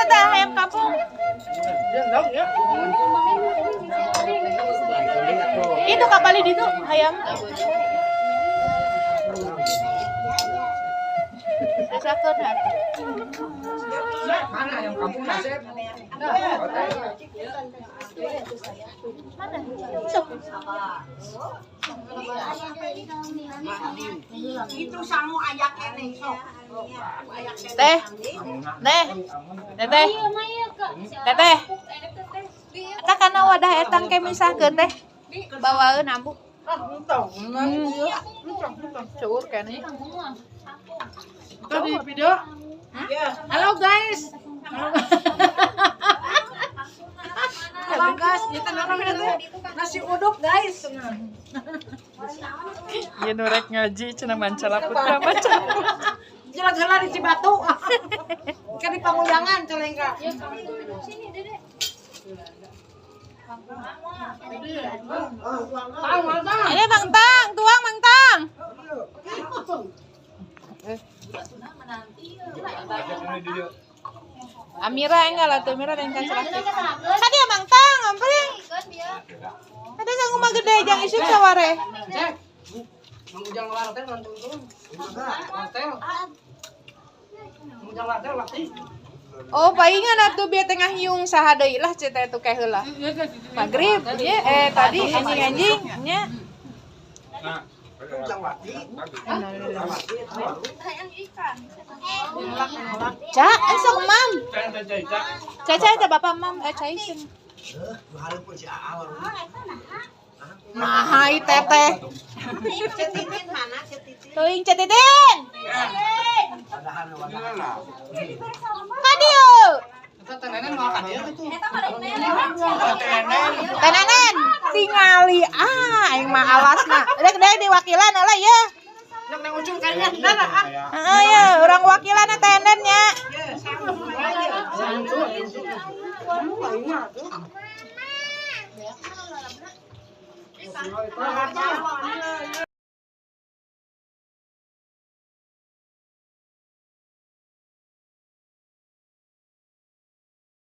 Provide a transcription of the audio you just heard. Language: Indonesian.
teh ayam kampung. Itu kapal di itu ayam. Rasakeun ha. Mana ayam kampung Asep? Mana? Sok. Itu sangu ayak eneng sok. Teh. Teh. Teteh. Eta kana wadah etang ke misahkeun teh. Bawaeun ambu. Cuur kene. Tadi video. Halo guys. Halo guys, kita orang itu nasi uduk guys. Ieu nu rek ngaji cenah Mancala Putra Mancala. Jelas-jelas di Cibatu. Kan di Pangulyangan Calengka. Ini Bang Tang, tuang Bang Tang. Amira enggak lah tuh, Amira yang kan celaka. Tadi Bang Tang, ampun. Ada sanggup mah gede jang isuk saware. Cek. Mengujang wartel nonton turun. Wartel. Mengujang wartel waktu. Oh, palingan atuh bieu tengah hiung saha deui lah cerita itu kayak heula. Magrib, ya tadi anjing-anjing nya. Nah, Cak, esok mam. Caca ada bapak mam, cai sing. Mahai teteh. Cetitin mana cetitin? Teuing cetitin. Kadieu. Kita tenenen mau ka dieu tuh. Tenanan tingali aing mah alasna. Dek diwakilan lah ya. Yang nang ujung kayaknya benar ah. Heeh ya, urang wakilan tenen nya. Sangu.